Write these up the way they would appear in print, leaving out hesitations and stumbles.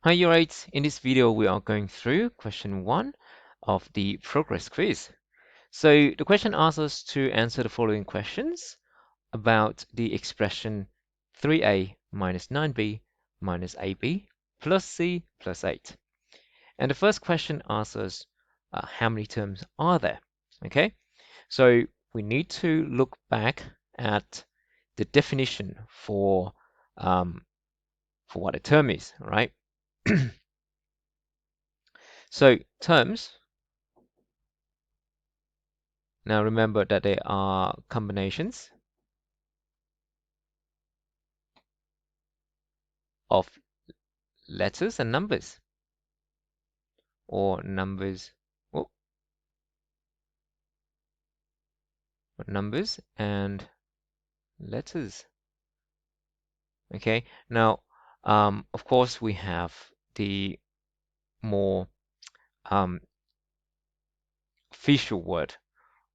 Hi, you right. In this video, we are going through question 1 of the progress quiz. So the question asks us to answer the following questions about the expression 3a minus 9b minus ab plus c plus 8. And the first question asks us how many terms are there? Okay, so we need to look back at the definition for what a term is, right? So terms, now remember that they are combinations of letters and numbers, or numbers, oh, numbers and letters. Okay, now of course we have the more official word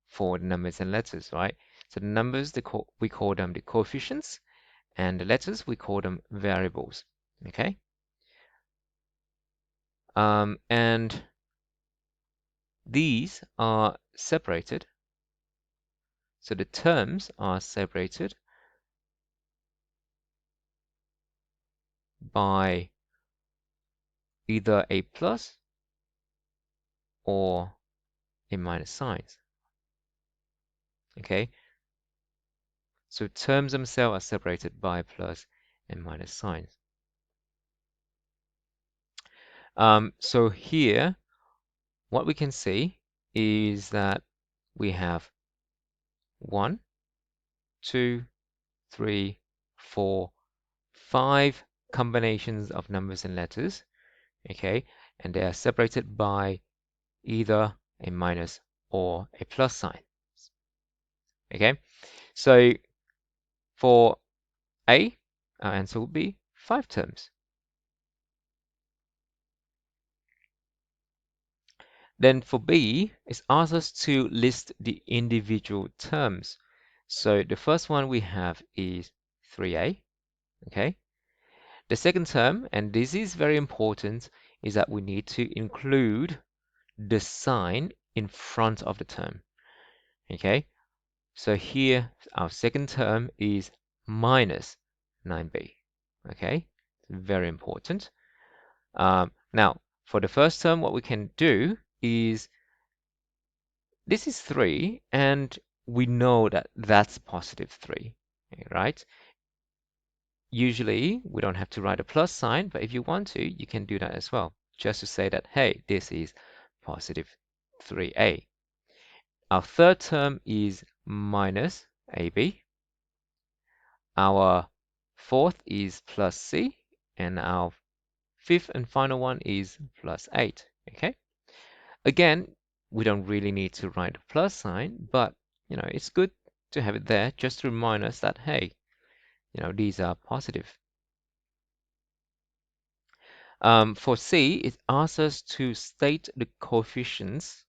for the numbers and letters, right? So the numbers, we call them the coefficients, and the letters we call them variables. Okay, and these are separated. So the terms are separated by either a plus or a minus signs. Okay, so terms themselves are separated by plus and minus signs. So here, what we can see is that we have 1, 2, 3, 4, 5 combinations of numbers and letters. Okay, and they are separated by either a minus or a plus sign. Okay, so for A, our answer would be 5 terms. Then for B, it asks us to list the individual terms. So the first one we have is 3a, okay? The second term, and this is very important, is that we need to include the sign in front of the term, okay? So here, our second term is minus 9b, okay? Very important. Now, for the first term, what we can do is, this is 3, and we know that that's positive 3, right? Usually, we don't have to write a plus sign, but if you want to, you can do that as well, just to say that, hey, this is positive 3a. Our third term is minus ab. Our fourth is plus c, and our fifth and final one is plus 8, okay? Again, we don't really need to write a plus sign, but it's good to have it there just to remind us that, hey, these are positive. For C, it asks us to state the coefficients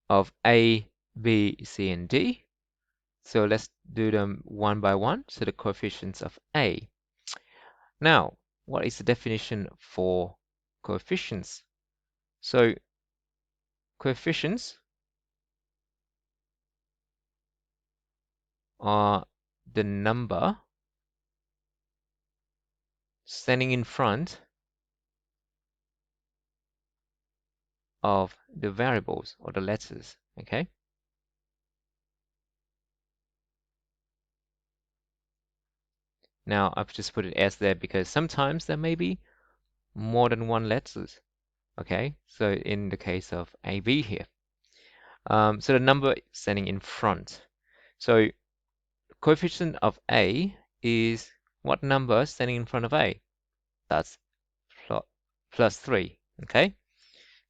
of A, B, C, and D. So let's do them one by one. So the coefficients of A. Now, what is the definition for coefficients? So coefficients are the number standing in front of the variables or the letters, okay? Now, I've just put it S there because sometimes there may be more than one letters, okay? So in the case of AB here. So the number standing in front. So coefficient of A is what number standing in front of A? That's plus 3, okay?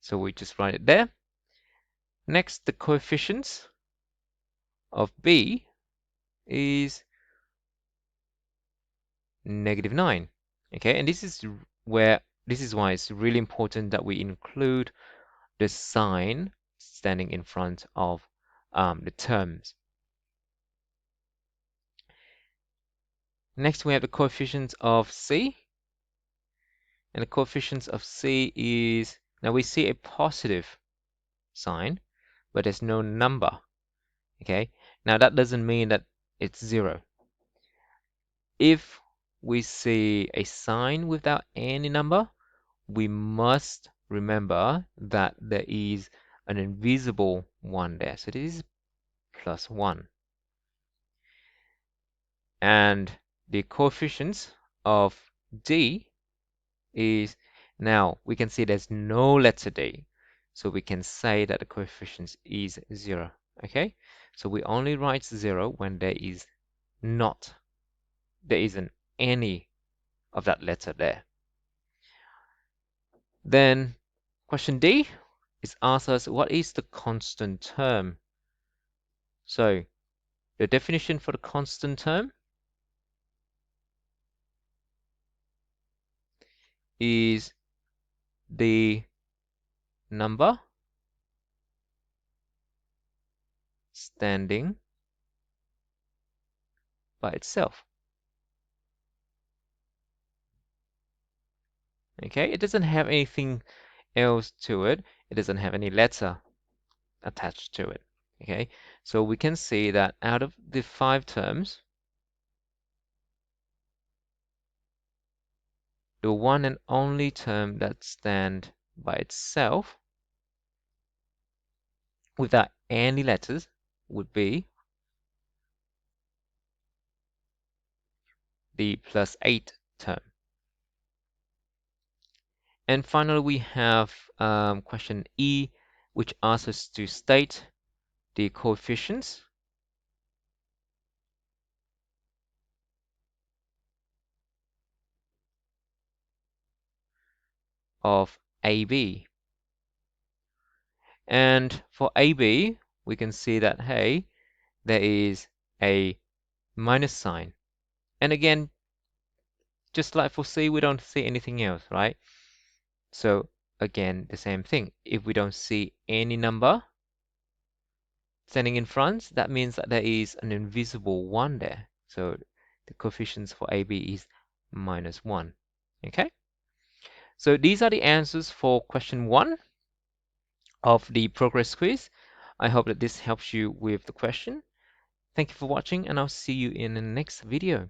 So we just write it there. Next, the coefficients of B is -9, okay? And this is why it's really important that we include the sign standing in front of the terms. Next, we have the coefficients of C. And the coefficients of C is, now we see a positive sign, but there's no number. Okay, now that doesn't mean that it's 0. If we see a sign without any number, we must remember that there is an invisible 1 there. So this is plus 1. And the coefficients of D is, now we can see there's no letter D. So we can say that the coefficient is 0. Okay, so we only write 0 when there isn't any of that letter there. Then question D is asked us, what is the constant term? So the definition for the constant term is the number standing by itself. Okay, it doesn't have anything else to it. It doesn't have any letter attached to it. Okay, so we can see that out of the 5 terms, the one and only term that stands by itself without any letters would be the plus 8 term. And finally, we have question E, which asks us to state the coefficients of AB. And for AB, we can see that, hey, there is a minus sign. And again, just like for C, we don't see anything else, right? So again, the same thing. If we don't see any number standing in front, that means that there is an invisible 1 there. So the coefficients for AB is minus 1. Okay? So these are the answers for question 1 of the progress quiz. I hope that this helps you with the question. Thank you for watching, and I'll see you in the next video.